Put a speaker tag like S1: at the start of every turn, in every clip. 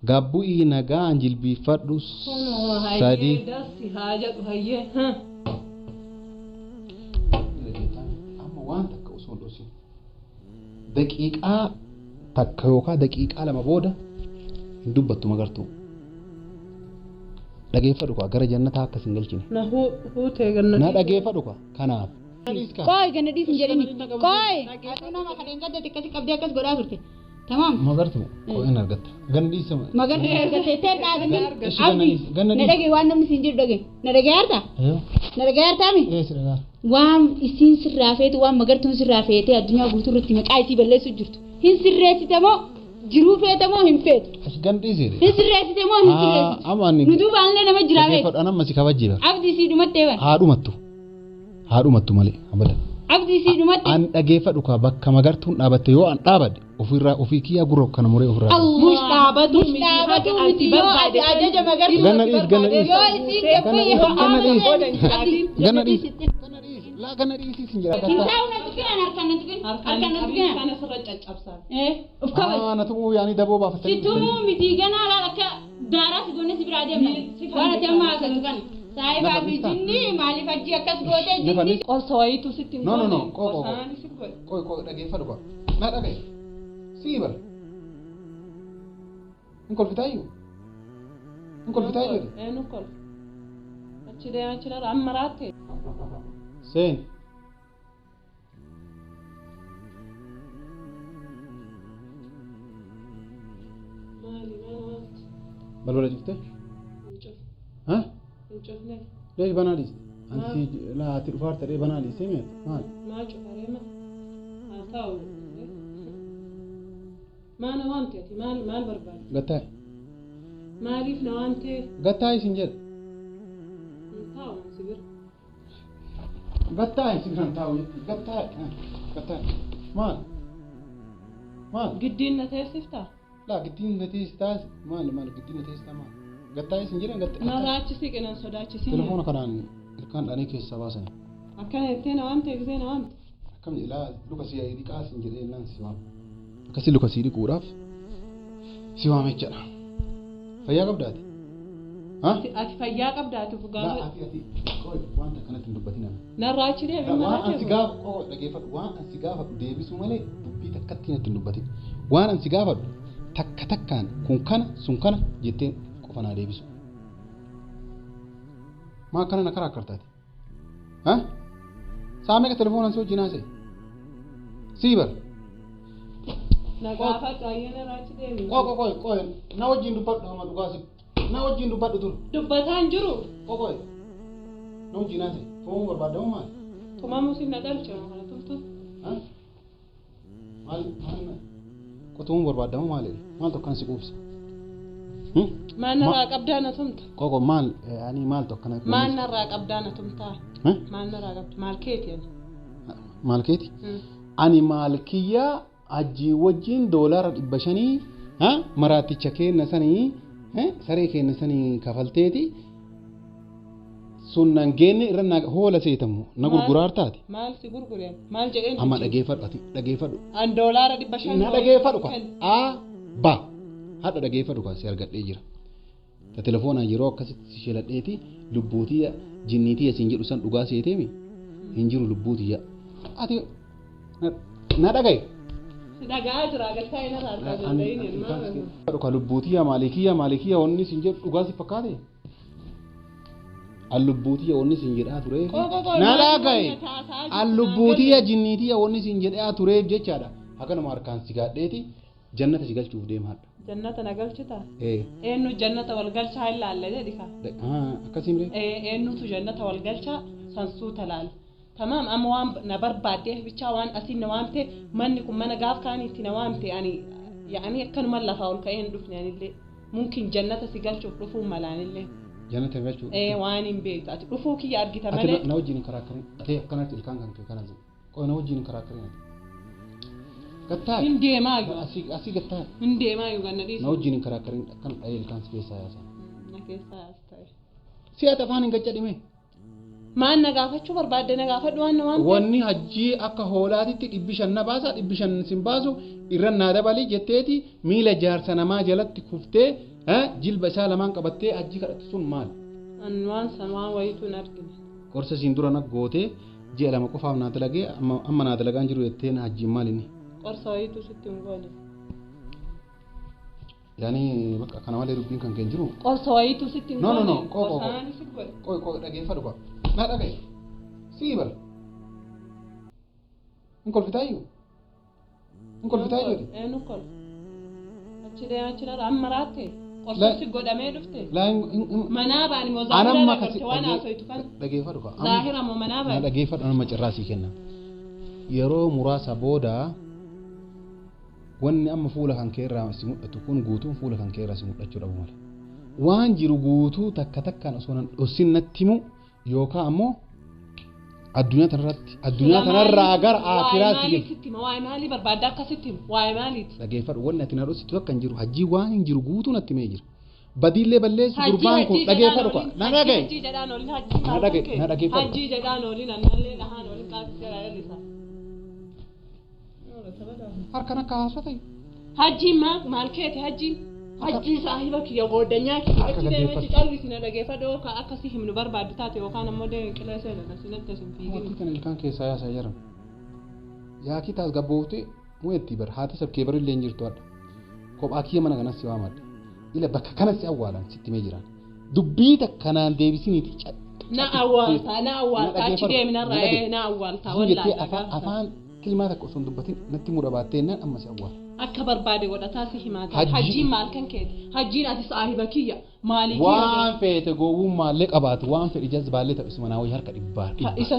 S1: Gabbu'ii nagaan jilbiifadhu sadii.
S2: Dasti haja hayyee ha.
S1: Amma waan takka osoo dhosin. Daqiiqaa takka yookaan daqiiqaa lama booda hin dubbattu magartuu. Dhageeffadhu kwa gara jannataa akka sin galchine.
S2: Na huutee gannati.
S1: Na dhageeffadhu kwa kanaaf.
S3: Koi gana dhiisin jedhini. Koi. Ati nama kadeen gadda xiqqasi qabdee akkas godhaa turte. Tamam.
S1: Magartuu qo'een argatta. Ganna dhiisama.
S3: Magartuu argatte ta'e dhaabani. Abdi. Na dhagee waan namni siin jedhu dhagee. Na dhagee harta? Na dhagee hartaami?
S1: Si dhagaa.
S3: Waan isiin sirraa feetu waan magartuun sirraa feetee addunyaa guutuu irratti maqaa isii balleessu jirtu. Hin sirreessite moo jiruu feete moo hin feetu?
S1: Ganna dhiisee.
S3: Hin sirreessite moo hin sirreessite?
S1: Amaani.
S3: Nutu baallee nama jiraame.
S1: Dhageeffadhu anamma si kabajjiira.
S3: Abdi sii dhumattee bara.
S1: Haadhumattu malee abadan.
S3: Abdi sii dhumattee.
S1: An dhageeffadhu ka bakka magartuun dhaabatte yoo an dhaabadde ofii kiyyaa gurra kana muree ofirraa.
S2: Mush dhaabatu miti
S3: yoo ati ajaja magartuu.
S1: Ganna dhiis.
S3: Yoo isiin gabbee yoo
S1: Ganna dhiis. Laa ganna dhiisii sin jira.
S3: Kintaa'u na tukinan harkaan na tukin. Harkaan na tukinan.
S2: Kana sirra caccabsaa.
S3: Of kabaj.
S1: Na tumuu yaani daboo baafatanii.
S3: Si tumuu miti ganaa laala akka daaraa si goone si biraa deemna. Waan ati amma haasatu kana. Saayibaa fi jinni maaliif ajji akkas gootee jinni.
S2: Qorsa wayiitu sitti hin
S1: No.
S2: Qosaani
S1: Dhageeffadhu kwa. Na dhagaye. Sii bara. Hin kolfitaayyuu.
S2: Nu kol. Achi dheeraa amma raatte.
S1: Seen. Balbala cuftee? Ha? Leesh banaalis. Ansi laati dhufaar ta'ee banaalis seemee maal?
S2: Maal cufaree ma? Haa ta'u. Maana waan ta'eeti maal barbaada?
S1: Gattaa'e.
S2: Maaliif na waan ta'eef?
S1: Gattaa'e isin jedha.
S2: Taa'u sibira.
S1: Gattaa'e isin kan taa'u gattaa'e. Maal?
S2: Giddiin na teessiftaa?
S1: Laa giddiin na teessistaas maal giddiin na teessistaa maal? Gattaa'e isin jedhan gattaa'e.
S2: Na raachisi qinaan sodaachisi.
S1: Telefoona kanaan ilkaan dhaanii keessaa baasan.
S2: Akkana jettee na waan ta'e gisee na waan ta'e.
S1: Akkam ilaa luka si dhiqaa isin jedhee naan si waama. Akkasii luka si dhiquudhaaf si waama jechaadha. Fayyaa qabdaati?
S2: Ati fayyaa qabdaati
S1: gaafa. Ati wanta kanatti hin dubbatin.
S2: Narraa achi deebiin
S1: waan ansi gaafa dhageeffadhu waan ansi gaafadhu deebisuu malee dubbii takkatti natti hin dubbatin. Waan ansi gaafadhu takka takkaan kun kana sun kana jettee qofa naa deebisu. Maa kana na karaa akkartaati? Saamee ka telefoonan si wajjin haasa'e? Sii bara.
S2: Na gaafadhu ayyee narraa achi deebiin.
S1: Qoy na wajjin dubbadhu amma dhugaasi. Na wajjin dubbadhu dur.
S2: Dubbataan jiru.
S1: Qoy. Na wajjin haasa'e. Tumamuu barbaadamu maali?
S2: Tumamuu si na dhalcha kana tumtu.
S1: Maali? Tumamuu barbaadamu maali? Maal tokko kan si quubsa?
S2: Maal narraa qabdaa na tumta?
S1: Maal ani maal tokko kana.
S2: Maal narraa qabdaa na tumtaa? Maal narraa qabda? Maal keeti ani?
S1: Maal keeti? Ani maal kiyyaa ajjii wajjin $500 maraaticha kenna sanii saree kenna sanii kafalteeti sun nan geenne irra hoola seetamu na gurguraar taate.
S2: Maal si gurgureen? Maal jedheen?
S1: Amma dhageeffadhu.
S2: An $500.
S1: Na dhageeffadhu ka. Hadha dhageeffadhu ka si argadhee jira. Ta telefoonaan yeroo akkasitti sheladheeti lubbuutii jinniitii asiin jedhu san dhugaa seeteemi hin jiru lubbuutii. Ati na dhagaye.
S2: Dhagaa jira agartaa ina raartaa danda'in maal?
S1: Ka lubbuutii maalikiyyaa wanni sin jedhu dhugaa si fakkaate? Allubbuutii wanni sin jedhaa ture. Na dhagaye. Allubbuutii jinniitii wanni sin jedhaa tureef jechaadha. Akkanuma harkaan si gaadheeti jannata si galchuuf deemaadha.
S2: Jannata na galchita? Eenyu jannata wal galchaa hin laalle jedhi ka?
S1: Akkasii miree?
S2: Eenyutu jannata wal galchaa sansuuta laala. Tamam amma waan na barbaadee bichaa waan asiin na waamte manni kun mana gaaf kaaniitti na waamte ani yaani akkanuma lafaa ol ka'ee hin dhufne anillee mumkin jannata si galchuuf dhufuu malaanillee.
S1: Jannata galchuu?
S2: Waan hin beektu ati dhufuu kiyya argita malee.
S1: Na wajjin hin karaakkarin ati akkanatti ilkaan kan kee kana jiru. Qoy na wajjin hin karaakkarin ati. Gattaa?
S2: Hin deemaayu.
S1: Asii gattaa?
S2: Hin deemaayu ganna dhiisu.
S1: Na wajjin hin karaakkarin akkan dhahee ilkaan si keessaa yaasan.
S2: Na keessaa yaas ta'e.
S1: Si ati afaan hin gaccadhime?
S2: Maan na gaafachuu barbaadde na gaafadhu waan na waan ta'eef.
S1: Wanni hajjii akka hoolaatitti 500 na baasa 500 sin baasu irra naa dabalii jetteeti miila jaarsa namaa jalatti kuftee jilba isaa lamaan qabattee hajjii kadhattu sun maal?
S2: Waan san waan wayitu hin argine.
S1: Qorsa siin dura nag gootee ji'a lama qofaaf naa dalagee amma naa dalagaan jiru jetteen hajjiin maal inni?
S2: Qorsa wayitu sitti hin goone.
S1: Yani bakka kana malee dubbiin kan keen jiru.
S2: Qorsa wayitu sitti hin goone.
S1: Qoy dhageeffadhu qaba. Naa dhagaye. Sii bara. Hin kolfitaayyuu? Hin kolfitaayyuu?
S2: Nu kol. Achi dha amma raatte. Qorsi godhamee dhufte. Manaa baani moo zaahira dhagartee waan haasawtu kan.
S1: Dhageeffadhu qaba.
S2: Zaahira moo manaa baani.
S1: Dhageeffadhu nama cirraasii kenna. Yeroo muraasa booda wanni amma fuula kan keerraa si mul'atu kun guutuun fuula kan keerraa si mul'achuu dhabu mala. Waan jiru guutuu takka takkaan osoo nan dhossin natti himu yookaan ammoo addunyaa kanarraa gara aakiraatti
S2: jiru. Waa'ee maalii barbaadda akkasitti himu? Waa'ee maaliiti?
S1: Dhageeffadhu wanni ati na dhositu akka hin jiru hajjii waan hin jiru guutuu natti himee jira. Badiillee balleessi gurbaan kun dhageeffadhu qaba. Na dhagaye.
S2: Hajjii jedhaan olii hajjii maal
S1: dhagaye. Na dhageeffadhu.
S2: Hajjii jedhaan olii nannallee dhahaan olii qaasiseera jallisaa.
S1: Harka nakka haaswa ta'e.
S2: Hajjii maal keeti hajjiin? Hajjii saahiba kiyya goddanyaa kiyya achi deemee callisi na dhageeffadhu yookaan akkasii himnu barbaaddu taate yookaan ammoo deemin qileesee dha sinatti asin fiigin.
S1: Wanti kana ilkaan keessaa yaasaa jiran. Yaakii taas gabbooftee mu'eetti bara haati sabkee barillee hin jirtu adda. Kophaa kiyya mana kanas si waamadde. Ila bakka kanas si awwaalan sitti mee jiran. Dubbii takkanaan deebisiniiti.
S2: Na awwaalta achi deeminarraa na awwaalta wallaahi.
S1: Afaan kilmaa takka osoo hin dubbatin natti mura baattee naan amma si awwaala.
S2: Akka barbaade godhataa si himaate. Hajjiin maal kan keeti? Hajjiin ati saahiba kiyya maalii kiyya?
S1: Waan feete gowwummaallee qabaatu waan fedhi jazbaallee ta'u isuma naawwii harka dhibbaa.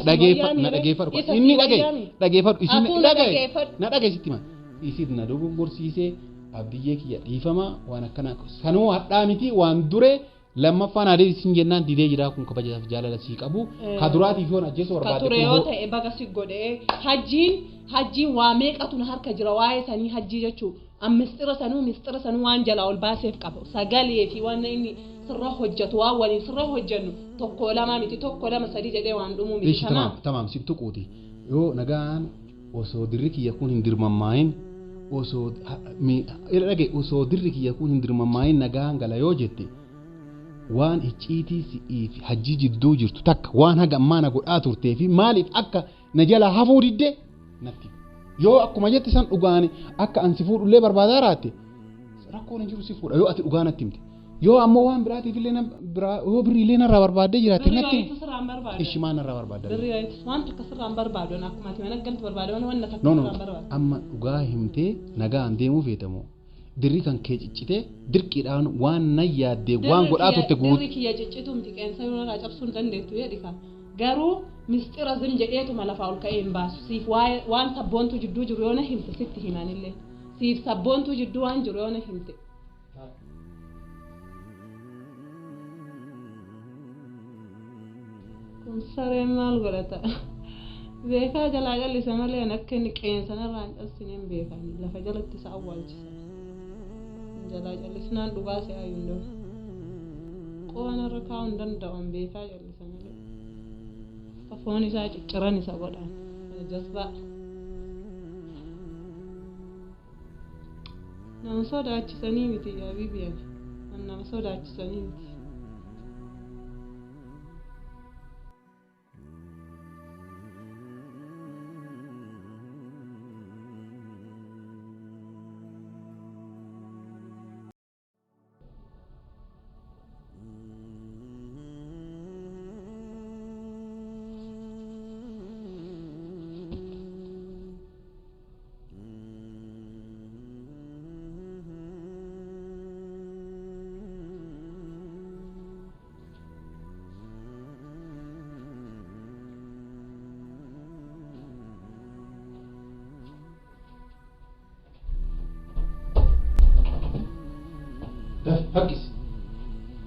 S1: Dhageeffadhu. Inni dhageeffadhu. Isin dhagaye. Na dhageessitti ma. Isin na dogoggorsiisee abdiyyee kiyya dhiifama waan akkana sanuu hadhaa miti waan duree lammaffaan adee isin jennaan didee jira kun kabajaaf jaalala sii qabu ka duraatiif yoon ajjeessu barbaade.
S2: Ka ture yoo ta'e baga si godhee hajjiin waa meeqatu na harka jira waa'ee sanii hajjii jechuun mistira sanuu waan jalaa ol baaseef qabu sagalee fi waan inni sirra hojjetu waan waliin sirra hojjennu tokko lama miti tokko lama sadii jedhee waan dhumuu miti.
S1: Tamaam si tuquuti yoo nagaan osoo dirri kiyya kun hin dirmammaayin osoo dirri kiyya kun hin dirmammaayin nagaan gala yoo jette. Waan icciitii si'iif hajjii jidduu jirtu takka waan haga ammaana godhaa turtee fi maaliif akka na jala hafuu didde natti yoo akkuma jette san dhugaani akka an si fuudhullee barbaadaa raatte rakkoon hin jiru si fuudha yoo ati dhugaa natti himte yoo ammoo waan biraatiif illee yoo birriillee narraa barbaaddee jiraatte natti ishimaa narraa barbaadda
S2: waan tokko sirraan barbaadu akkuma ati mana galtu barbaadu waan takka sirraan barbaadu
S1: amma dhugaa himtee nagaan deemuu feetamoo dirri kan kee ciccite dirqiidhaan waan na yaaddee waan godhaa turte guutuu.
S2: Dirri kiyya ciccituu miti qeensa yoo irraa cabsuu hin dandeettu jedhi kan garuu mistira zim jedheetuma lafaa ol ka'ee hin baasu siif waan sabboontu jidduu jiru yoo na himte sitti himanillee siif sabboontu jidduu waan jiru yoo na himte. Kun sareen maal godhata beekaa jalaa jallisa malee akka inni qeensa narraa hin cabsine hin beekan lafa jalatti isa awwaalchisa. Jalaa jallisnaan dhugaa si ayyuun dha. Qo'an irra kaa'uun danda'an beekaa jallisa malee. Foon isaa cicciran isa godhan. Jazbaa. Nama sodaachisanii miti yaa bibiyan. Nama sodaachisanii miti.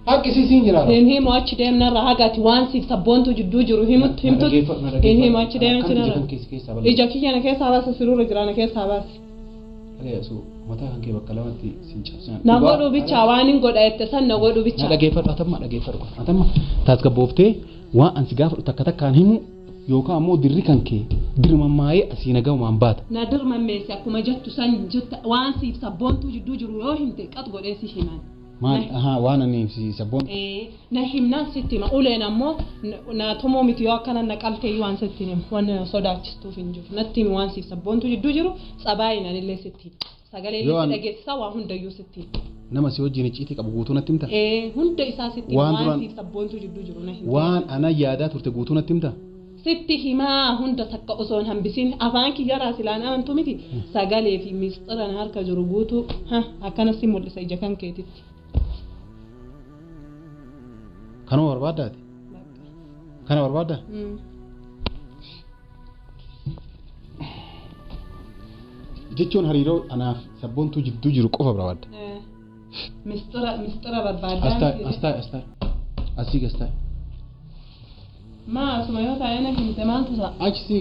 S1: Haqqisi siin jira.
S2: Himu achi deemnarra hagaati waan siif sabboontu jidduu jiru himtu. Himu achi deemnarra. Ija kiyyana keessaa baasa siruura jiraana keessaa baasi.
S1: Mataa kan kee bakka lamatti siin cabsan.
S2: Na godhu bicha waan hin godha jette san na godhu bicha.
S1: Dhageeffadhu atamma tasgabbooftee waan ansi gaafa takka takkaan himu yookaan ammoo dirri kan kee dirmammaa'ee asii nagahumaan baata.
S2: Na dirmammeessi akkuma jettu san jetta waan siif sabboontu jidduu jiru yoo himte qat godhee si himan.
S1: maal waan ani si sabboon
S2: na himnaan sitti ma uleen ammoo na tomoo miti yoo akkana na qaltee waan sitti himu waan sodaachistuuf hin jiru natti waan si sabboontu jidduu jiru sabaayina illee sitti sagalee itti dhageessisaa waa hundayyuu sitti
S1: nama si wajjin icciitii qabu guutuu natti himta
S2: hunda isaa sitti waan si sabboontu jidduu jiru na himta
S1: waan ana yaadaa turte guutuu natti himta
S2: sitti himaa hunda takka osoo hin hambisin afaan kiyya raasilaan amantu miti sagalee fi misxira na harka jiru guutuu akkana si mul'isa ija kan keetitti
S1: kanuma barbaaddaati kana barbaadda jechuun hariiroo anaaf sabboontuu jidduu jiru qofa barbaadda
S2: misxira barbaaddaa
S1: astaa asii gastaa
S2: maa asuma yoo taa'ee himte maaltu ta'a
S1: achisi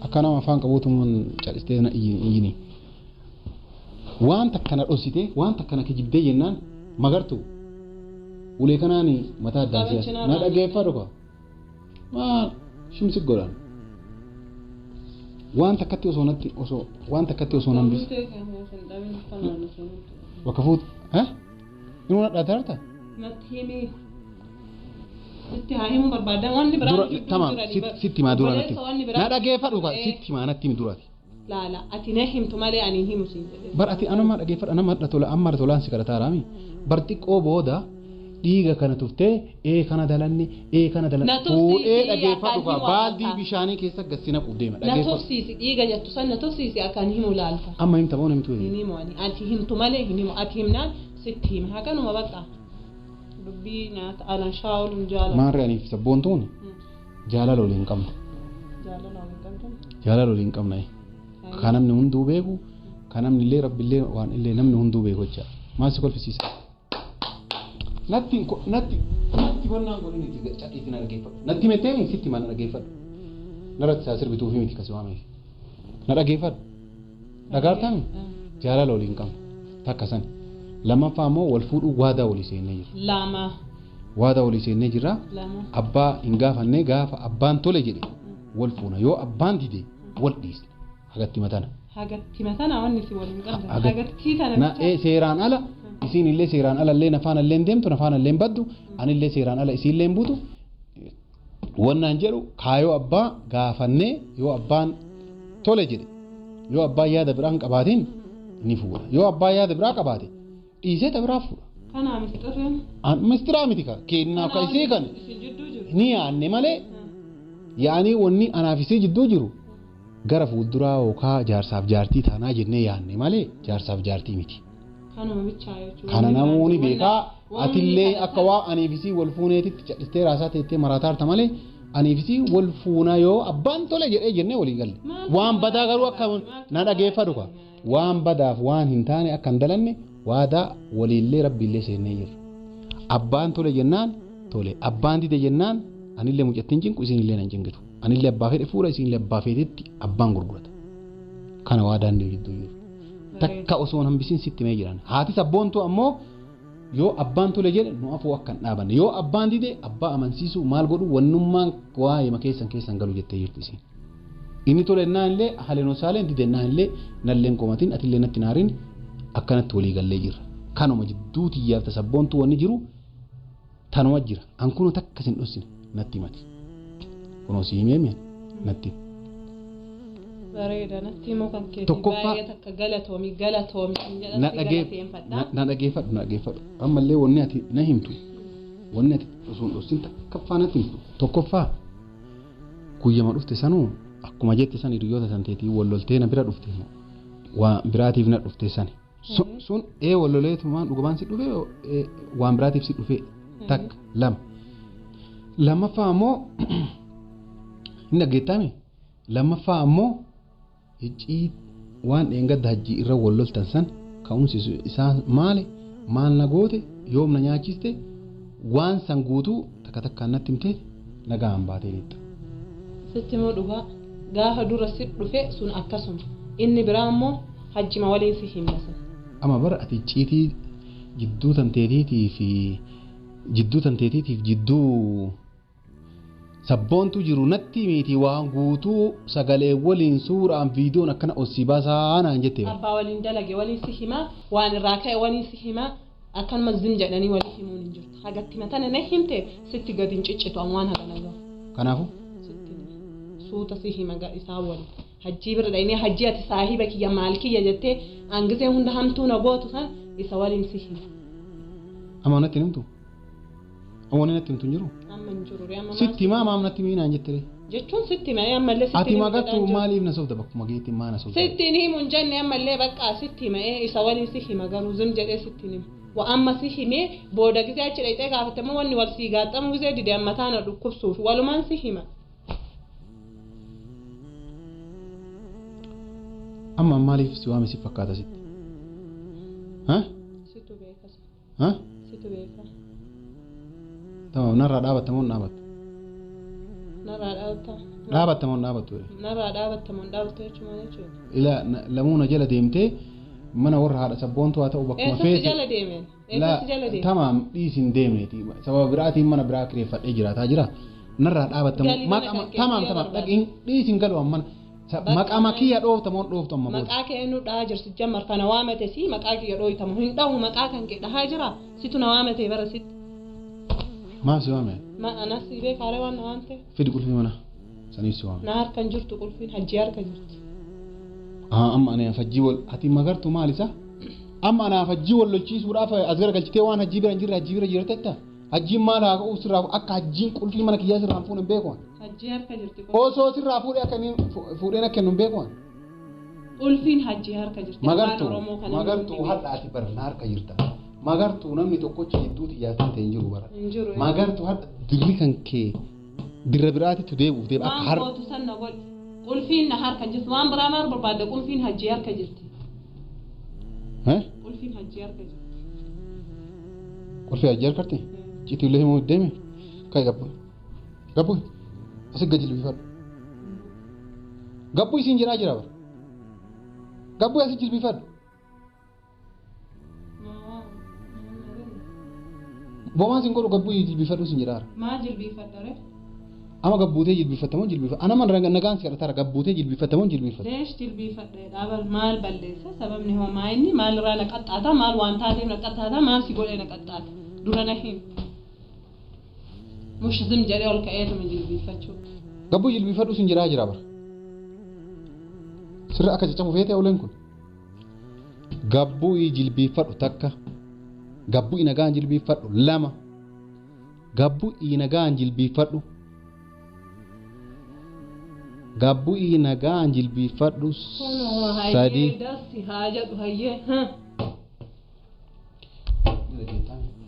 S1: akka nama afaan qabuutumaan calistee na iyyini waan takka na dhossite waan takka na kijibdee jennaan magartu ulee kanaani mataa addaan siyaasa na dhageeffadhu kwa maal shimsi godhan waan takkatti osoo nan bis bakka fuut inuu na dhaatarta
S2: natti himi sitti haa himu barbaadan wanni biraa
S1: tamam sitti maa dura natti na dhageeffadhu kwa sitti maa natti himi duraati
S2: laala ati na himtu malee ani himu siin jedhe
S1: bar ati anuma dhageeffadhu anama dhatola amma dhatolaan si kadhataa raami bar xiqqoo booda dhiiga kana tuftee kana dalanne kana dalanne fuudhee dhageeffadhu kwa baaldii bishaanii keessa gassina qubdeema
S2: dhageeffadhu na tufsiisi dhiiga jettu san na tufsiisi akkan himu laalta
S1: amma himta moo himtu
S2: himu ani ati himtu malee himu ati himnaan sitti hima hakanuma bakka dubbii nyaata alan shaawulun jaalala
S1: maarri aniif sabboontuun jaalala waliin qabna jaalala waliin qabna kan namni hunduu beeku kan namni illee rabbillee waan illee namni hunduu beeku jecha maal si kolfisiisa natti wannaan godhin itti cadhiitti na dhageeffadhu natti metteemi sitti maa na dhageeffadhu narratti isaa sirbituu fi miti kasi waameef na dhageeffadhu dhagaartaami jaalala waliin qabna takka sani lammaffaa immoo wal fuudhuu waadaa walii seennee jira waadaa walii seennee jirra abbaa hin gaafannee gaafa abbaan tole jedhe wal fuuna yoo abbaan dide wal dhiisne hagatti matana
S2: wanni si waliin qabda hagatti tana
S1: seeraan ala isiin illee seeraan ala illee nafaan illee deemtu nafaan illee baddu ani illee seeraan ala isiin illee buutu wannaan jedhu kaayoo abbaa gaafannee yoo abbaan tole jedhe yoo abbaan yaada biraa hin qabaatiin ni fuudha yoo abbaan yaada biraa qabaate dhiisee tabiraa fuudha.
S2: Kanaa misxirreen?
S1: Mistiraa miti ka kennaaf ka isii kan ni yaanne malee yaanii wanni anaaf isii jidduu jiru gara fuulduraa yookaan jaarsaaf jaartii taanaa jennee yaanne malee jaarsaaf jaartii miti.
S2: Kanuma bichaa jechuudha.
S1: Kana namoonni beekaa atillee akka waa aniif isii wal fuuneetitti cadhistee raasaa teettee marataa harta malee aniif isii wal fuuna yoo abbaan tole jedhee jennee walii galle. Waan badaa garuu akka na dhageeffadhu ka waan badaaf waan hin taane akka hin dalanne waadaa waliillee rabbiillee seennee jirra. Abbaan tole jennaan tole abbaan dide jennaan anillee mucattiin cinqu isinillee nan cinqitu anillee abbaa fedhe fuudha isinillee abbaa fedhetti abbaan gurgurata. Kana waadaan jidduu jiru. Takka osoo hambisiin sitti mee jiran haati sabboontuu ammoo yoo abbaan tole jedhe nu afuu akka hin dhaabanne yoo abbaan dide abbaa amansiisuu maal godhu wannummaan waa'ee keessan galu jettee jirti isiin. Inni tole ennaan illee haleen osaaleen dide ennaan illee nalleen qomatiin atillee natti naariin akkanatti walii gallee jirra. Kanuma jidduu xiyyaafta sabboontuu wanni jiru tanuma jira. An kunoo takka sin dhossine natti himati. Kunoo si himee mi'a natti.
S2: Bareeda natti himoo kan keetii baay'ee takka galatoomi
S1: na dhageeffadhu ammallee wanni ati na himtu wanni ati osoo hin dhossin takkaffaa natti himtu tokkoffaa guyyama dhufte sanuu akkuma jette san hiriyoota san teetii walloltee na bira dhufte waan biraatiif na dhufte sani sun walloleetumaan dhugumaan si dhufe waan biraatiif si dhufe takka lammaffaa ammoo hin dhaggeettame lammaffaa ammoo icii waan dheengadda hajjii irra walloltan san ka'umsi isaa maal na goote yoom na nyaachiste waan san guutuu takka takkaan natti himtee nagaan baatee jeetta.
S2: Sitti immoo dhugaa gaafa dura si dhufe sun akkasuma inni biraa immoo hajjima waliin si himna sun.
S1: Amma bara ati icciitii jidduu tanteetiitiif jidduu sabboontu jiru natti miti waan guutuu sagalee waliin suuraan viidiyoon akkana osii baasaanaan jettee
S2: abbaa waliin dalage waliin si himaa waan irraa ka'e waliin si himaa akkanuma zim jedhanii walii himuun hin jirtu hagatti matana na himte sitti gadi hin ciccitu waan hagana gahu
S1: kanaafu
S2: suuta si hima isaa waliin hajjii bira dhayinee hajjii ati saahiba kiyya maal kiyya jettee hangisee hunda hamtuu na gootu san isa waliin si hima
S1: amma natti himtu amma natti himtu jiru
S2: amma hin jiru
S1: sitti maam natti miinaan jettee
S2: jechuun sitti mee ammallee sitti
S1: ati magattu maaliif na sobda bakkuma geetti maana sobda
S2: sitti ni himuun jenne ammallee bakka sitti mee isa waliin si hima garuu zim jedhee sitti ni wa amma si himee booda gisee achi dhayxee gaafatama wanni wal sii gaaxamu gisee dide amma taana dhukkubsuuf walumaan si hima
S1: amma maaliif si waame si fakkaata sitti
S2: situ beekas
S1: ha
S2: situ beeka
S1: tamam narraa dhaabattamoon dhaabattu
S2: narraa
S1: dhaabattamoon dhaabattu
S2: narraa dhaabattamoon dhaabattu jechuudha
S1: ila lamuuna jala deemtee mana warra haadha sabboontu haa ta'u bakkuma feesi
S2: jala deemeen jala deemeen
S1: tamam dhiisin deemneeti sababa biraatiin mana biraa kireeffadhee jiraataa jira narraa dhaabattamoon tamam dhaqin dhiisin galu amma maqaa kiyya dhooftamoon dhooftu amma booda
S2: maqaa kee nu dhahaa jirsi jammar kana waamate si maqaa kiyya dhooytamu hin dhahu maqaa kan kee dhahaa jira situ na waamate bara sitti
S1: maaf si waame
S2: ma anas ibee kaaree waan na waamte
S1: fidi qulfii mana saniif si waame
S2: na harkan jirtu qulfiin hajjii harka jirti
S1: amma ana fajjii wal ati magartu maal isa amma ana fajjii wal lolchiisuudhaaf as garagalchitee waan hajjii bira hin jirre hajjii bira jirtetta hajjiin maal haa ka'u sirraa akka hajjiin qulfii mana kiyyaa sirraan fuudhan hin beeku
S2: hajjii harka jirti
S1: osoo sirraa fuudhee akka inni fuudheen akka hin beeku
S2: qulfiin hajjii harka jirti
S1: magartuu hadhaati bara na harka jirta magartuu namni tokkochi hedduuti yaasan ta'e hin jiru bara magartuu hadha dirri kan kee dirra biraatitu deebuuf deeba akka har
S2: qulfiin na harka jirti waan biraa maar barbaadde qulfiin hajjii harka jirti qulfiin hajjii harka jirti
S1: qulfii hajjii harkatti citiilee himuu deeme kai gabbu asii gadi jilbifadhu gabbu isiin jiraa jira bara gabbu asii jilbifadhu bomaan siin godhu gabbu jilbifadhu siin jiraara
S2: maa jilbifadhare
S1: ama gabbuutee jilbifattamoon jilbifa ana man nagaan si kadhatara gabbuutee jilbifattamoon jilbifatta
S2: leesh jilbifadhe dhaabal maal balleessa sababni homaa inni maal irraa na qaxxaata maal waan taateef na qaxxaata maal si godhee na qaxxaata dura na him mush zim jedhee ol ka'ee tuma jilbifachuu
S1: gabbu jilbifadhu siin jiraa jira bara sirra akka caccabu feetee oleen kun gabbu jilbifadhu takka gabbu nagaan jilbifadhu lama gabbu nagaan jilbifadhu gabbu nagaan jilbifadhu sadi
S2: dasi haajadu hayyee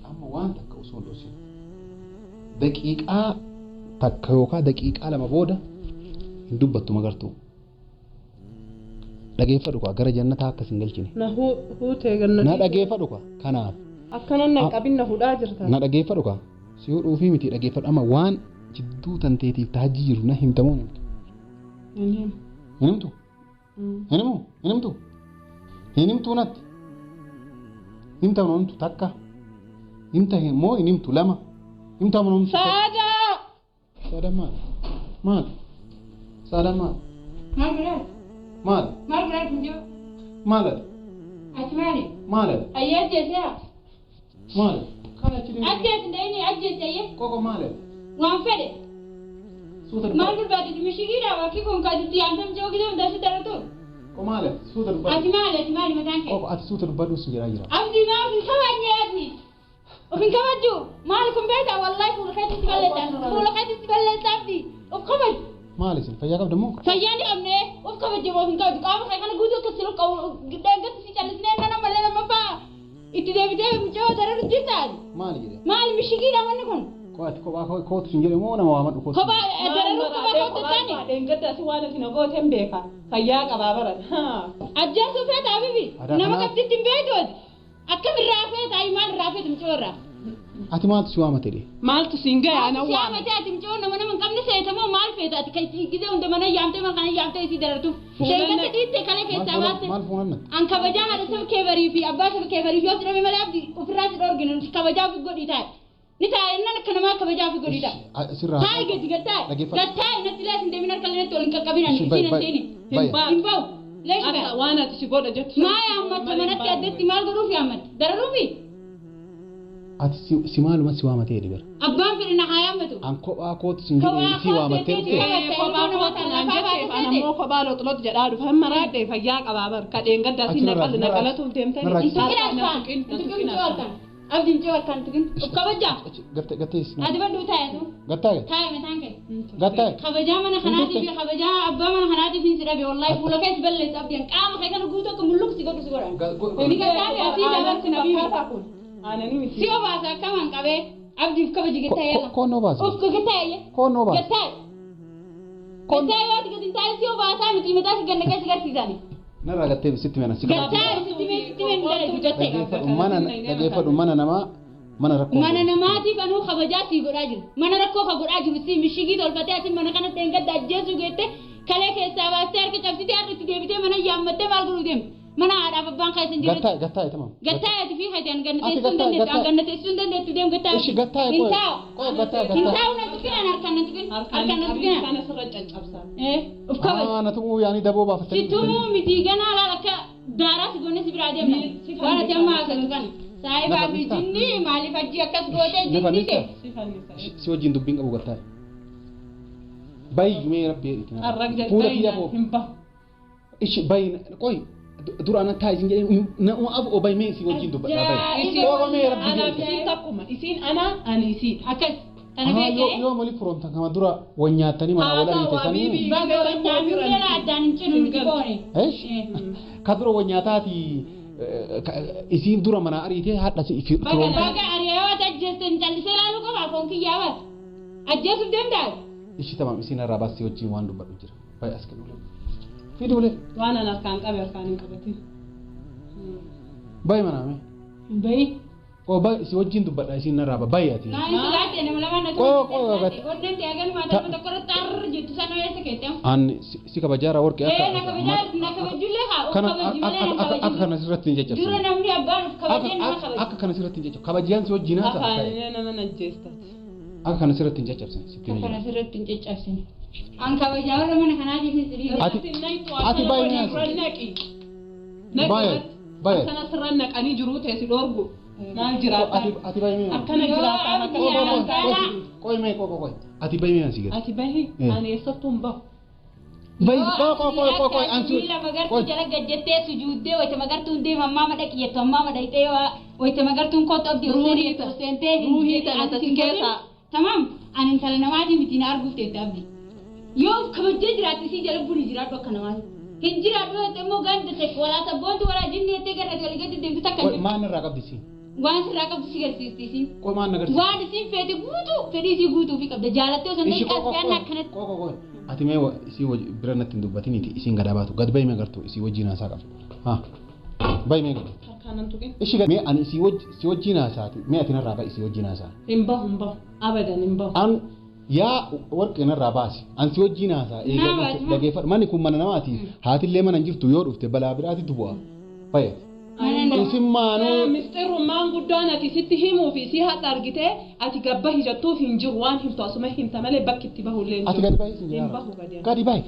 S1: amma waan takka osoo dhosin daqiiqaa takka yookaan daqiiqaa lama booda hin dubbattu magartuu dhageeffadhu kwa gara jannataa akkas hin galchine
S2: na huutee ganna
S1: na dhageeffadhu kwa kanaaf
S2: akkanan na qabinna hudhaa jirta
S1: na dhageeffadhu kwa si hudhuu fi miti dhageeffadhu amma waan jidduu tanteetiif taajii jiru na himtamuun hinimtu hinimtu natti himtamnumtu takka himta moo hinimtu lama himtamnumtu
S2: saada
S1: maal saada maal koko maal
S3: waan fedhe maal barbaade mishigiidha wakii kun kaaditti yaamtam jiru gideem dashi daratu
S1: ko maal suuta dubbadhu
S3: ati maali mataan kee
S1: koko ati suuta dubbadhu si jira
S3: abdi maa ofin kabajneeti ofin kabajju maal kun beeta wallahi fuulakatitti balleessa abdi of kabaj
S1: maal isin fayyaa qabda moo
S3: fayyaani qabne of kabajje ofin kabajju qaama kee kana guutuu akka silu deeggatti si callisnee nana malee nama faa itti deebitee mucoo daradu jirtaan
S1: maal jedhe
S3: maal mishigiidha wanni kun
S1: kooti kophaa kootu sin jedhe moo nama waamadhu kootu
S3: kophaa daradu kophaa kootu taani
S2: dheengadda si waan isin gooten beeka fayyaa qabaa baran
S3: ajjeesuu feeta abibi nama qabditti hin beektooti akkam irraa feeta ayi maal irraa feeta mucoo irraa
S1: ati maaltu si waamate de
S2: maaltu siin gaya ana
S3: si waamate ati mucoo nama hin qabne seetamoo maal feeta ati kan gidee hunda mana yaamtee mana kana yaamtee isii daratu deeggatti dhiitte kalee keessaa baaste
S1: maal fuunanna
S3: an kabajaa haadha saba kee barii fi abbaa saba kee barii fi yoo sidhame malee abdi ofirraa si dhoorginu kabajaa godhii taate نتاي إننا كنا ما كبجا في قريدا
S1: سرها
S3: هاي قد قتاي نتلاش ندي من الكلام تقولين كقبينا نسين نسيني هنباو ليش بقى
S2: وانا تشبود جت
S3: ما يا أمت تمنت يدتي مال قروف يا أمت درروفي
S1: ati si maaluma si waamatee dhibar
S3: أبان في النهاية متو
S1: anko akooti sin jedhee si waamatee dhufte
S2: أنا مو قبالو طلعت جدار فهم مراد فياك أبابر كدين قد داسين نقلته تيمتين
S3: أبدي نجوا كان تكين وكبجا
S1: gattee si
S3: هذا بدو تايتو
S1: gattee
S3: تاي متانك
S1: gattee
S3: خبجا من خناتي في خبجا أبا من خناتي في سيرابي والله فولا كيس بلش أبدي كام خير كانوا قوتو كملوك سيقولوا سيقولوا نيجا تاي أسي دابر سنبي
S2: أنا نيمي
S3: سيو باسا كمان كبه أبدي كبجا جتاي يلا
S1: koon noo baasa
S3: أوف كجتاي
S1: koon noo baasa
S3: جتاي جتاي وقت كنت تاي سيو باسا مثل متى سجن كيس كيس تيجاني
S1: narraa gattee sitti meena si
S3: جتاي ستمين دلنا جتاي
S1: dhageeffadhu mana namaa mana rakkoo
S3: mana namaati kanuu kabajaa sii godhaa jiru mana rakkoo ka godhaa jiru sii mishigii tolfatee asin mana kana dheengadda ajjeesuu geette kalee keessaa baastee harka cabsitee harka itti deebitee mana yaammattee maal godhuu deemte mana haadhaaf abbaan keessan jiru
S1: gattaa'e tamam
S3: gattaa'eeti fi haytaan gannateessuu hin dandeettu deem gattaa'e
S1: ishi gattaa'e qoy gattaa'e
S3: hintaa'u na tukinan harkaan na tukin harkaan na tukinan
S2: أنا سرت جابسا
S3: uf kabaj
S1: na tumuu yaani daboo baafatanii
S3: situmuu miti ganaa laal akka daaraas goone si biraa deemna waan ati amma haasatu kana saayibaa fi jinni maaliif ajji akkas gootee jinnite
S1: si wajjin dubbiin qabu gattaa'e bayi mee rabbi
S2: الرجل
S1: fuula kiyya koo
S2: هنبه
S1: ishi bayi qoy duraan taa isin jedhee na abu obay mee si wajjin dubbadhaa bayi qofa mee rabbi
S2: أنا بسين تقوم إسين أنا إسين
S3: akkas kana beekee
S1: yoo mali furoomtan kama dura wanyaatanii mana wal ariitanii
S3: baga nyaannuudhaan addaan hin cinu miti koone
S1: ka dura wanyaataati isiin dura mana ariitee haadha si firoomtan
S3: baga ariyaawat ajjeessan callisee laaluu qaba foon kiyyaawaat ajjeesuuf deemtaa
S1: ishi tamam isiin irraa baasii wajjin waan dubbadhu jira bayi as kennu fiduule
S2: وأنا نركان قبل كانين قبتي
S1: bayi manaame
S3: bayi
S1: oo bayi si wajjin dubbadha isiin irraa bayi ati
S3: naan sigaate nama lama na godden teegan maata mata kora tar jettu sana yesa keetem
S1: an si kabajaara warqee
S3: na kabajullee haa
S1: kana
S3: kabajullee na
S1: akka
S3: kabajullee
S1: kana sirratti hin
S3: dura
S1: jajjabsan
S3: namni abbaan of kabajeen nama kabajee
S1: akka kana sirratti hin jajjabsan kabajiyaan si wajjin haasa
S2: أفعل أنا من الجستات
S1: akka kana sirratti hin jajjabsan sitti hin
S3: akkana sirratti hin caccabsine an kabajaa warra mana kanaa jiru sirii
S1: ati bayi mee bayi
S2: أنا سرناك أني جروت هسي دورجو نال جرات
S1: ati bayi mee
S2: أكنا جرات أنا كنا
S1: qoy mee qoy ati bayi mee asi gadi
S2: أتباهي أنا يسطم به
S1: bayi qoy ansu
S3: Bila magartuu jala gajjattee sujuuddee wayita magartuun deema ammaa madhaqiyattu ammaa madhaqxee wayita magartuun kootta abdii seentee
S2: ruuhii tana tasin keessa
S3: tamam ani intala namaatii miti na arguuf teette abdii yoo kabajjee jiraatti sii jala buli jiraadhu akka namaati hin jiraadhu jettee immoo ganda tokko walaa sabboontu walaa jinni jettee garratti walii gadi deemtu takka
S1: maan irraa qabdi si
S3: waan sirraa qabdu si garsiisti isiin
S1: qoy maan nagarsiisa
S3: waan isiin feete guutuu fedhii isii guutuu fi qabda jaalattee osoo hin qaasfeen akkanatti
S1: qoy ati mee isii bira natti hin dubbatiniiti isiin gadaa baatu gad bayi mee gartuu isii wajjin haasaa qabdu haa bayi mee gartuu
S2: كانن تقين
S1: ishi gad mee ani isii wajjin haasaati mee ati narraa bayi isii wajjin haasaa
S2: إنبه أبدا إنبه
S1: an yaa warqee narraa baasi an si wajjin haasaa eegaluutti dhageeffadhu manni kun mana namaati haatillee mana hin jirtu yoo dhufte balaa biraatitti bu'a bayi isin maanuu
S2: مستر مان قدونا تسيت هيمو في سيها تارجته أتي جبه جتوه في جروان هم تاسمه هم تملي بكت تبه لين
S1: ati gadi bayi isin
S2: إنبه
S1: jiraara
S2: قديم
S1: gadi bayi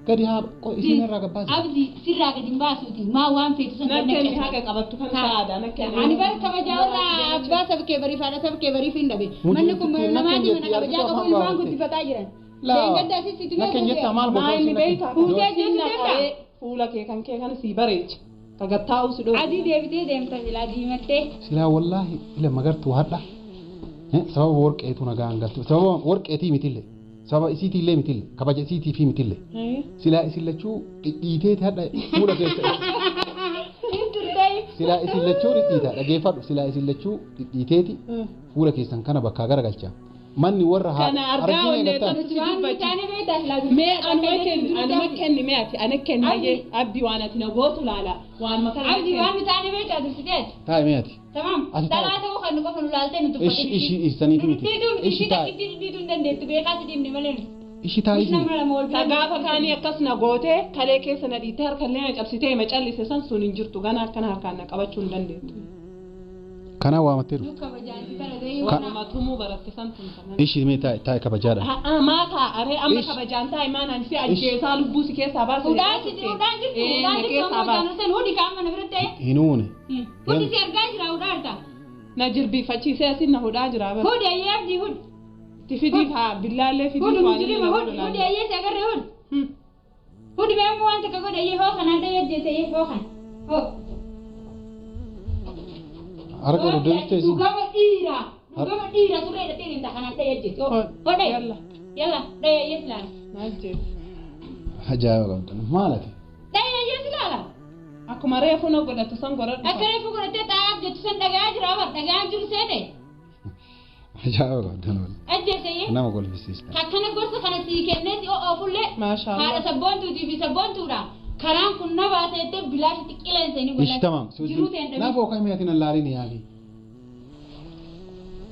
S1: gadi haa qoy isin narraa gabbaasi
S3: abdi sirraa gadi hin baasuuti maa waan feetu san
S2: نكني هاك قبضت كان سعادة نكني
S3: ani bar kabajaa warra abbaa sabkee bariif haadha sabkee bariif hin dhabe manni kun mana namaati mana kabajaa qabu ilmaan guddifataa jiran leengadda asitti
S1: nakken jetta maal
S2: ما إني بيتا
S3: Fuutee jechuun danda'a.
S2: فولا كان كان سيبريج تقطعوا سدو
S3: adii deebitee deemta silaa diimattee
S1: silaa wallaahi ila magartuu hadha sababa warqeetu nagaan galtu sababa warqeetii mitille sababa isiitiillee mitille kabaja isiitii fi mitille silaa isin lachuu dhidhiiteeti hadha fuula keessa silaa isin lachuu dhidhiita dhageeffadhu silaa isin lachuu dhidhiiteeti fuula keessan kana bakkaa garagalcha manni warra haa
S2: kana argaa wanne أنا مكن مئة أنا كن هي أبدي وأنا تنقوت ولا لا وأنا مكان
S3: abdi waan mitaanii beektaa dursiteet
S1: taa'e meeti
S3: tamam
S1: Ati taa'e.
S3: dhalaa ta'uu kan nuqa funu laaltee nuti
S1: ishi isaniifi miti ishi taa'e
S3: dhiituu hin dandeettu beekaas deemne malee
S1: Ishi taa'isi.
S2: Gaafa kaanii akkas na gootee kalee keessa na dhiittee harkallee na cabsitee ma callise san sun hin jirtu gana akkana harkaan na qabachuu hin dandeettu.
S1: Kana waamatteeru.
S2: Kanuma tumuu baratte san sun kana.
S1: Ishi mee taa'e kabajaadha.
S2: Maa taa'aree amma kabajaan taa'e maanaan si ajjeesaa lubbuu si keessaa baasee.
S3: Udaan jirtu san hudi kaama na biratti.
S1: Hinuune.
S3: Hudi si argaa jira udaarta.
S2: Na jirbiifachiisee asin na hudhaa jira bara.
S3: Hudi ayyaabdi hudi.
S2: Tifidiif haa billaallee fidii
S3: Hudi mujirima hudi ayyeesi agarre hudi. Hudi beemu waan takka godhe ayyee hoo kana adda yajjeese ayyee hoo kana. Hoo.
S1: Harka guddatteesi.
S3: Dhugama dhiira turee hidhatee inta kana adda yajjeese. Hodhe. Yalla dhaya ayyeesi laala.
S2: Najjees.
S1: Ajaa'iba qabdan maalati?
S3: Dhaya ayyeesi laala.
S2: Akkuma reefu na godhatu san godhadhu.
S3: Akka reefu godhattee taa'aaf jettu san dhagaa jira bara dhagaa jiru seete.
S1: Ajaa'iba qabdan wal.
S3: Ajjeesee.
S1: Nama golfisiista.
S3: Akkana gorsa kana sii kenneeti oofullee.
S2: Maashaallah.
S3: Haadha sabboontuutii fi sabboontuudha. Karaan kun na baasettee bilaashatti qilleensa inni
S1: Ishi tamam. Naaf ookaa mi'aatiin allaaliin yaali.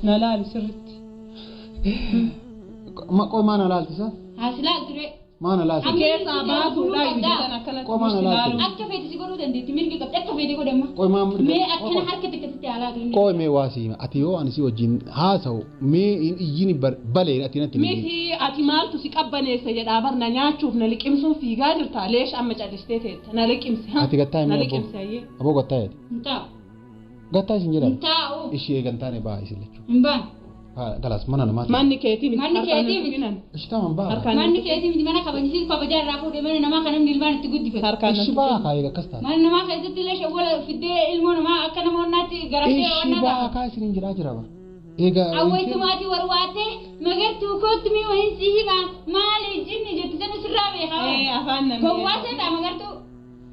S2: Na laali sirritti.
S1: Maqoo maana laaltisa?
S3: Haasilaal ture.
S1: Maana laaltisa?
S2: Keessaa baasuudha ibiddaan akkanatti
S1: Qomaana laaltisa?
S3: Akka feeti si godhuu dandeetti mirgi qabdi akka feeti godhamma.
S1: Qoy maa mirga?
S3: Mee akkana harka xiqqaatti haalaa ture.
S1: Qoy mee waasii ati yoo ani si wajjin haasa'u mee iyyiin balee ati natti
S2: miti ati maaltu si qabbaneessa jedhaa barna nyaachuuf na liqimsuun fiigaa jirta leesh amma callistee teetta na liqimsi.
S1: Ati gattaa himee aboo gattaa jedhe.
S3: Ntaa.
S1: Gattaa isin jedhama.
S3: Ntaa'u.
S1: Ishii eegantaane baa isin jechuudha.
S3: Hin baan.
S1: Galas mana namaati.
S2: Manni keetii miti.
S3: Manni keetii miti.
S1: Ishi taman baa.
S3: Manni keetii miti mana kabajisiis kabajaa irraa fuudhee mana namaa kan namni ilmaan itti guddifatu.
S1: Ishi baa kaayee akkas taate.
S3: Mana namaa keessatti illee shawwala fiddee ilmoo namaa akka namoonnaatti garattee
S1: Ishi baa kaa isin jiraa jira bara. Egaa.
S3: Awwaitu maatii warwaatee magartuu kootu mee wahin si himaa maali jinni jettu sana sirraa beekaa.
S2: Afaan namni.
S3: Gowwaasee dha magartuu.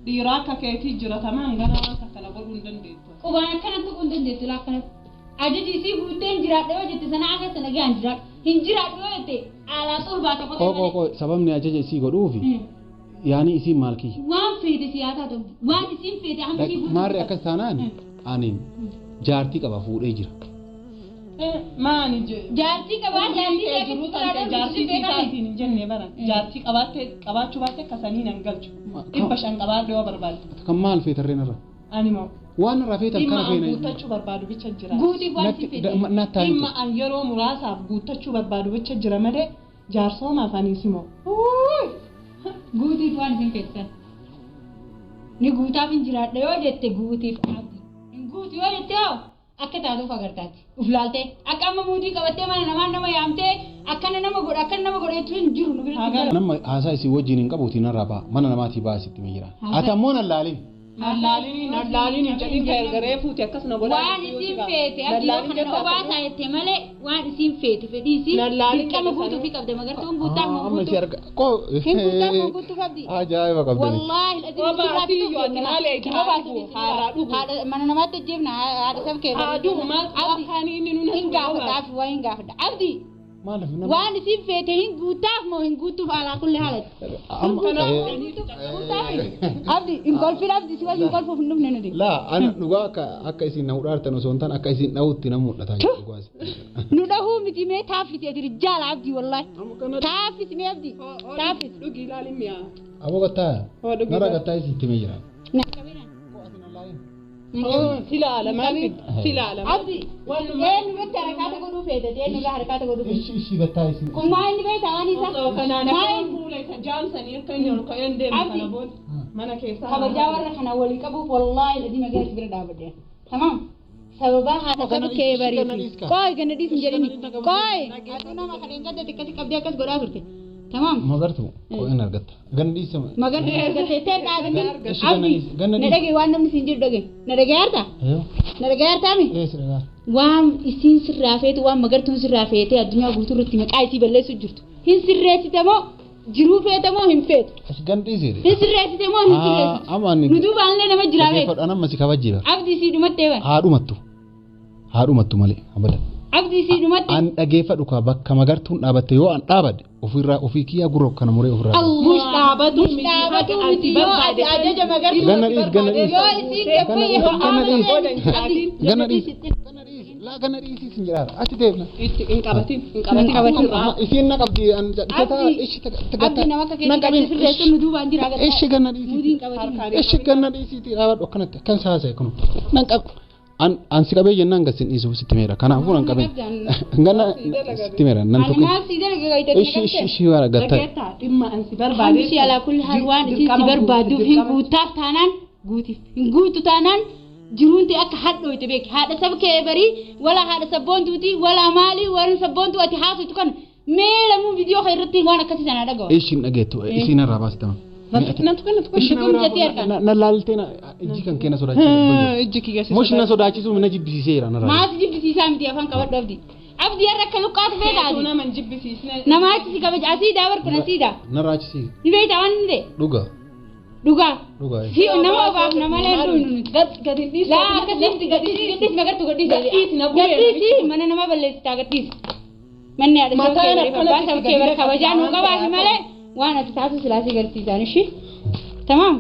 S2: Dhiiraa akka keetii jira tamaan gara waan akkana godhuu hin dandeettu.
S3: Qubaan akkanatti kun dandeettu laakkanatti. Ajajisii guuttee hin jiraadha yoo jette sana akka sana gahan jiraadha. Hin jiraadha yoo jette alaa xulbaa tokko ta'e.
S1: Qoo sababni ajaja isii godhuufi. Yaani isiin maal kiyya?
S3: Waan feete siyaasaa ta'u waan isiin feete hamma isii guutuu.
S1: Maarri akkas taanaan ani jaartii qaba fuudhee jira.
S2: Maani
S3: jaartii qabaa jaartii
S2: jiru tante jaartii isaatiin hin jenne bara jaartii qabaattee qabaachuu baatte akkasanii nan galchu. 500 qabaadhe yoo barbaadde.
S1: Kan maal feetarreen irra?
S2: Ani moo.
S1: Waan irraa feetan kana feena.
S2: Guuttachuu barbaadu bicha jira.
S3: Guutii waan isiin feete.
S2: Dhimma an yeroo muraasaaf guuttachuu barbaadu bicha jira malee jaarsoomaaf anis moo.
S3: Guutiif waan isiin feetan. Ni guutaaf hin jiraadha yoo jette guutiif abdi. Hin guutu yoo jette hoo akka taatuuf agartaati. Uf laaltee akka amma muutii qabattee mana namaan nama yaamtee akkana nama godheetu hin jiru nu biratti.
S1: Nama haasaa isii wajjin hin qabuuti narraa ba'a. Mana namaatii ba'a sitti miira. Ati ammoo nan laalin.
S2: Nallaalin hin jedhin garee fuuti akkasuma godhaa.
S3: Waan isiin feete abdi yoo kana obaasaa jettee malee waan isiin feete fedhiisi. Dirqama guutuufi qabde magartuun guuttaaf moo guutuuf. Hin guuttaaf moo guutuuf abdi.
S1: Ajaa'iba qabdani.
S3: Wallaahi mana namaatti ajjeefna haadha sab kee. Hin gaafadhaaf waa hin gaafadha. Abdi. Waan isiin feete hin guuttaaf moo hin guutuuf alaa kulli haalatti. Abdi hin kolfin abdi si wajjin kolfuuf hin dhufne nuti.
S1: Laa ani dhugaa akka isin na hudhaartan osoo hin taane akka isin dha'utti na mul'ata jechuudha.
S3: Nu dhahuu miti mee taaffisi ati rijaala abdi wallaahi. Taaffisi mee abdi taaffisi.
S2: Dhugi ilaalin mi'a.
S1: Aboo gattaa nara gattaa isitti mee jira.
S2: Silaala maali? Silaala.
S3: Abdi eenyu irratti harakaata godhuu feete eenyu irraa harakaata godhuu feete.
S1: Ishi gattaa isin.
S3: Kun maa inni beektaa waan isa.
S2: Kanaan fuula isa jaamsanii akka inni ol ka'een deemu kana booda mana keessa.
S3: Kabajaa warra kana walii qabuuf wallaahi ladii magaalaa bira dhaabadde. Tamam. Sababa haadha saba kee bariiti. Qooy gana dhiisin jedhini. Qooy. Aduu nama kadheen gadda xiqqasi qabdee akkas godhaa turte. Tamam.
S1: Magartu qo'een argatta. Ganna dhiisama.
S3: Magartu argattee ta'e dhaabani. Abdi. Na dhagee waan namni siin jedhu dhagee. Na dhagee harta? Na dhagee hartaami? Waan isiin sirraa feetu waan magartuun sirraa feetee addunyaa guutuu irratti maqaa isii balleessu jirtu. Hin sirreessite moo jiruu feete moo hin feetu?
S1: Ganna dhiisee.
S3: Hin sirreessite moo hin sirreessitu?
S1: Amaani.
S3: Nu duubaallee nama jiraa beeku.
S1: Fadhaan amma si kabajjiira.
S3: Abdi sii dhumattee bara.
S1: Haadhumattu malee abadan.
S3: Abdi sii dhumatte.
S1: An dhageeffadhu ka bakka magartuun dhaabatte yoo an dhaabadde ofii kiyyaa gurra kana muree ofirraa.
S2: Mush dhaabatu miti
S3: yoo ati ajaja magartuu.
S1: Ganna dhiis.
S3: Yoo isiin gabbee yoo
S1: Ganna dhiis. laa kana dhiisii sin jiraata achi deemna
S2: itti hin qabatin irraa
S1: isiin na qabdi an jedhata ishi
S3: abdi nama akka keetti sirreessu nu duubaan jira agartaa
S1: ishi ganna dhiisii ishi ganna dhiisii dhaabadhu akkanatti akkan saasa'e kun nan qab an si qabee jennaan gasin dhiisuu sitti meera kanaafuu nan qabee ganna sitti meera nan tokko ishi waan gatta
S2: dhimma an si barbaade
S3: si ala kulli hal waan si barbaadu hin guutaaf taanaan guutiif hin guutu taanaan jiruunti akka hadhooyte beek haadha sabkee barii wala haadha sabboontuuti wala maali warri sabboontu ati haasutu kan meela mu viidiyoo irratti waan akkasii sana dhagawa
S1: ishin dhageettu isin irraa baastama na laalteena ijji kan keena sodaachisu
S2: ijji kiyya
S1: mush na sodaachisu na jibbisiiseera na
S3: maas jibbisiisaa miti afaan qabadhu abdi yarra akka luqqaatu beekaati
S2: nama jibbisiisne
S3: namaatti si kabaja asii daawar kuna siida
S1: na raachisi
S3: ni beektaa waan ni
S1: dhuga
S3: si nama obaaf nama leendu
S2: gadi dhiis
S3: laa akkasitti gadhiis magartu gadhiis mana nama balleessitaa gadhiis manni haadha sabkee bara kabajaa nuu qabaati malee waan ati taatu silaasii garsiisan ishi tamaam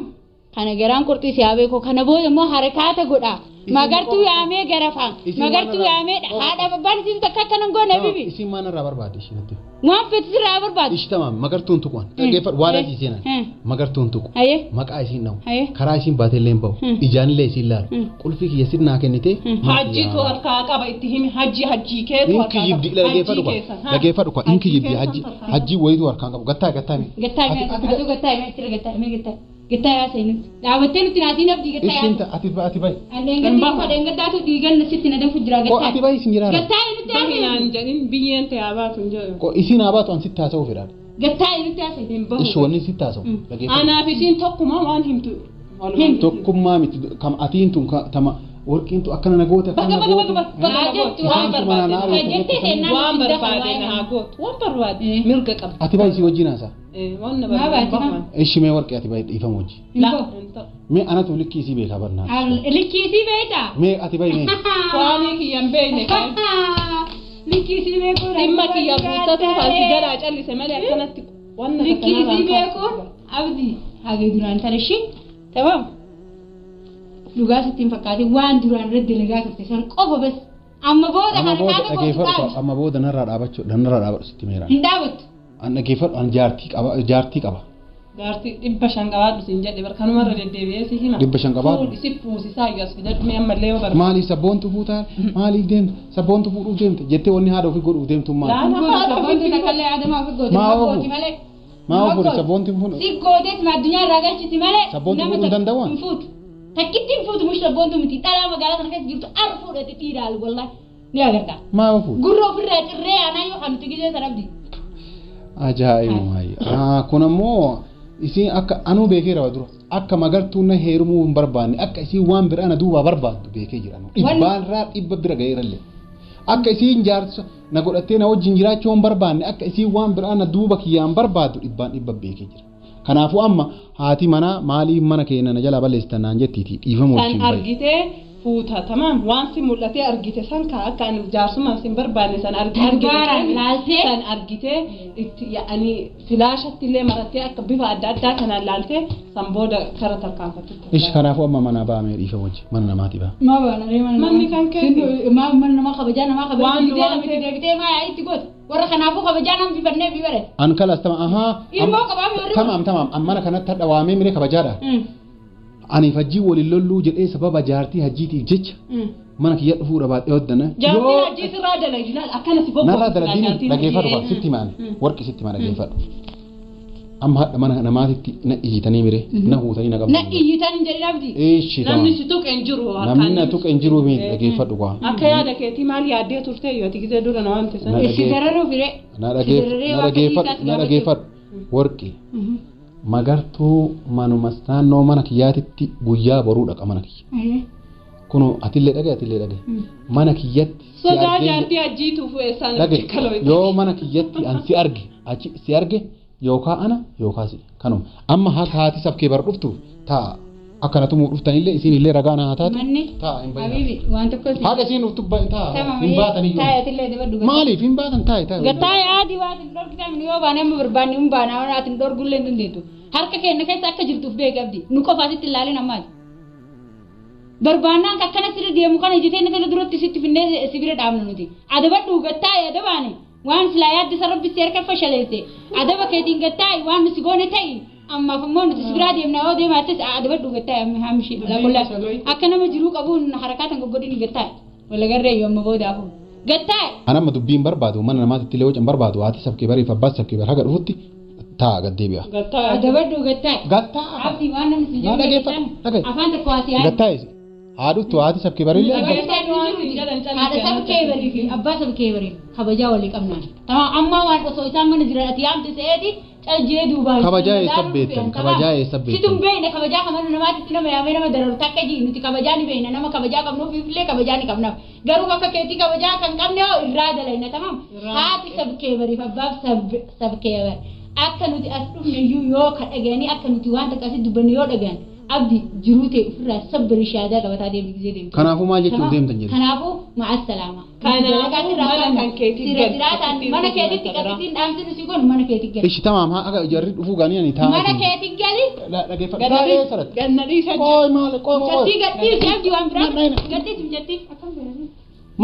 S3: kana garaan qurxii siyaa beekoo kana booda immoo harakaata godhaa magartuu yaamee garafaa magartuu yaamee haadha babbaan isiin takka akkanan goone bibi
S1: isin maana irraa barbaade ishinatti
S3: waan fetis irraa barbaadu
S1: ishi tamaam magartuun tuqwan dhageeffadhu waan asii seenan magartuun tuqu maqaa isiin dhawu karaa isiin baateellee hin bahu ijaanillee isiin laalu qulfii kiyya sirnaa kennite
S2: hajjiitu harkaa qaba itti himi hajjii keetu
S1: inki jibdi dhageeffadhu kwa inki jibdi hajjii wayitu harkaan qabu gattaa
S3: Gita ya seenut. Dhaabattee nuti naatiin abdii gita ya.
S1: Ishiin ati bayi.
S3: Dheengaddaatu dhiigan nasitti na danfu jira gita.
S1: Ati bayi sin jiraara.
S3: Gita nuti yaa
S2: seenut. Jedhin biyyeen ta'e abaatu hin jedhu.
S1: Isiin abaatu an sitti haasa'uu fedhaan.
S3: Gita nuti yaa seenut.
S1: Ishi wanni sitti haasa'u.
S2: Anaaf isiin tokkuma waan himtu.
S1: Tokkummaa miti kam atiin tun tama warqiintu akkana na goote akkana na goote.
S2: Waan barbaade na haa gootu. Waan barbaade mirga qaba.
S1: Ati bayi si wajjin haasa'a.
S2: Waan na barbaade.
S1: Ishi mee warqee ati bayi dhiifamu wajji. Mee anatu likkiisii beekaa barnaa.
S3: Likkiisii beektaa?
S1: Mee ati bayi mee.
S2: Waanii kiyyaan beekne kan.
S3: Likkiisii beekuun.
S2: Dhimma kiyya guuttatu falti jalaa callise malee akkanatti waan na
S3: likkiisii beekuun abdii hagee duraan taleshi tamam. Dhugaa sittiin fakkaate waan duraan irratti dalagaa turte san qofa bas amma booda kan
S1: dhageeffadhu amma booda narraa dhaabachuu sitti meera.
S3: Hin dhaabattu.
S1: An dhageeffadhu an jaartii qaba.
S2: Jaartii 500 qabaadhu sin jedhe barkanumarra deddeebi'ee si hima.
S1: 500 qabaadhu.
S2: Fuudhi si fuusisaa iyyuu as fidadhu mee ammallee yoo barbaadu.
S1: Maaliif sabboontu fuutaan maaliif deemte sabboontu fuudhuuf deemte jettee wanni haadha ofii godhuuf deemtu maali.
S3: Sabboontu takallee aadamaa ofii goote malee.
S1: Maa fuudhi sabboonti fuudhu.
S3: Si gootees addunyaa irraa galchiti malee.
S1: Sabboontu fuudhuu danda'aa?
S3: Hin fuutu. Takkittiin fuutu mush sabboontu miti dhalaa magaalaa kana keessa jirtu ar fuudhate dhiiraal wallahi ni agarta.
S1: Maa fuudhu.
S3: Gurra ofirraa cirree aanaa yoo kan nuti gisee sarabdi.
S1: Ajaa'iba maayi. Kun ammoo isin akka anuu beekee rawa dura akka magartuun na heerumuu hin barbaanne akka isin waan biraa na duubaa barbaaddu beekee jiran. Dhibbaarraa dhibba bira ga'eerallee. Akka isin jaarsa na godhattee na wajjin jiraachuu hin barbaanne akka isin waan biraa na duuba kiyyaan barbaaddu dhibbaan dhibba beekee jira. Kanaafuu amma haati manaa maaliif mana keenya na jalaa balleessitan naan jettiiti dhiifama wajjin
S2: bahe. San argitee fuuta tamaam waan si mul'atee argite san ka akka ani jaarsummaan sin barbaanne san argite san argitee itti yaa'anii filaashatti illee marattee akka bifa adda addaa kanaan laaltee san booda kara tarkaanfattu.
S1: Ishi kanaafuu amma manaa bahamee dhiifama wajjin mana namaati baha.
S3: Maa baana reema
S2: manni kan keeti.
S3: Mana namaa kabajaa namaa kabajaa bidee lamte deebitee maa itti goote warra kanaafuu kabajaa nam bifannee bibare.
S1: An kalas tama ahaa.
S3: Immoo qabaame warri.
S1: Tamam mana kanatti dhawaamee miree kabajaadha. Ani hajjii waliin lolluu jedhee sababa jaartii hajjiitiif jecha mana kiyya dhufuudha baadhee hoddana.
S2: Jaartii hajjii sirraa dalaginaal akkana si bobbaa.
S1: Narraa dalagini dhageeffadhu sitti maan warqi sitti maan dhageeffadhu. Amma hadha mana namaatitti na iyyitanii miree na huutanii na qabu.
S3: Na iyyitanii jedhee abdii.
S1: Eeshi
S2: namni si tuqe hin jiru.
S1: Namni na tuqe hin jiru miti dhageeffadhu waa.
S2: Akka yaada keetii maal yaaddee turte yoo ati dura na waan teessan.
S3: Ishi dararuu firee.
S1: Na dhageeffadhu warqi. Magartuu manuma naannoo mana kiyyaatitti guyyaa boruu dhaqa mana kiyya. Kunu atillee dhagaye mana kiyyatti.
S2: Sodaa jaartii hajjiituuf eessaan
S1: kaloo yoo mana kiyyatti an si arge yookaan ana yookaan si kanuma amma haati sabkee bara dhuftu taa akkanatu muu dhuftanillee isinillee ragaa na haa taatu. Taa hin
S3: bayyana. Waan tokko si.
S1: Haadha siin dhuftu taa hin baataniyyuu.
S3: Taayatillee dabaddu.
S1: Maaliif hin baatan taayi.
S3: Gattaaya adii waan hin dhorkitan yoo baane amma barbaanne hin baana waan ati hin dhorgullee hin dandeettu. Harka keenya keessa akka jirtuuf beekabdi nu qofaasitti ilaalin ammaati. barbaannaan akkana sirri deemu kana ijitee na duratti sitti finnee sibira dhaabna nuti adabadhu gattaa'e adabaani waan silaa yaaddi sarabbi seerka fashaleesse adaba keetiin gattaa'e waan nuti goone ta'i amma fammoo nuti sibira deemna yoo deemaattes adabadhu gattaa'e amma haamshi lakolla akka nama jiruu qabuun harakaatan goggodhin gattaa'e wala garree yoo amma boodaafu gattaa'e
S1: anamma dubbiin barbaadu mana namaatti illee wacan barbaadu haati sabkee bariif abbaas sabkee bar haga dhufutti taa gaddeebi'a
S3: adabadhu gattaa'e
S1: gattaa'e
S3: abdi waan namni si jedhu afaan tokko haasiyaan
S1: gattaa'e haadhutti haati sabkee barillee
S3: haadha sabkee barii fi abbaa sabkee barii kabajaa walii qabnaan tamam amma waan osoo isaan mana jiran ati yaamte seeti caljee duubaan
S1: kabajaa eessa beektan kabajaa eessa beektan
S3: situn beekne kabajaa kamanu namaatti nama yaamee nama dararu takka jii nuti kabajaa ni beekna nama kabajaa qabnuuf illee kabajaa ni qabnaaf garuu akka keetii kabajaa kan qabne irraa dalayna tamam haati sabkee barii fi abbaaf sabkee barii akka nuti as dhufne iyyuu yoo ka dhageenii akka nuti waan takka asii dubbanne yoo dhagaan abdi jirute ufirraa sabbiri shaadaa qabataa deemni gisee deemtu
S1: kanaafuu maal jechuun deemtan jedhu
S3: kanaafuu ma'a salaama mana keetitti qabitiin dhaamsinu si kun mana keetti gali
S1: ishi tamaam haa jarri dhufuu gaanii ani taa'aa
S3: mana keetti gali
S1: dhaggeeffadhaa saratti
S2: ganna dhiisa
S1: qooy maal qooy
S3: jattii gadhiisi abdi waan biraa gadhiisi jattii akkam jedhani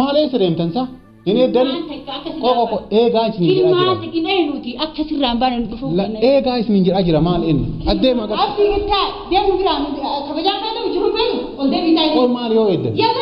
S1: maal eessa deemtan saa inni eddani qooqoo eegaa isin jedhaa jira
S3: kilmaan dhiqinee nuti akka sirraan baana dhufuu
S1: eegaa isin jedhaa jira maal inni addeema gad
S3: abdi gittaa deemu biraa kabajaa kan jiru beeku ol deebitaa
S1: qooy maal yoo eeddan
S3: yaa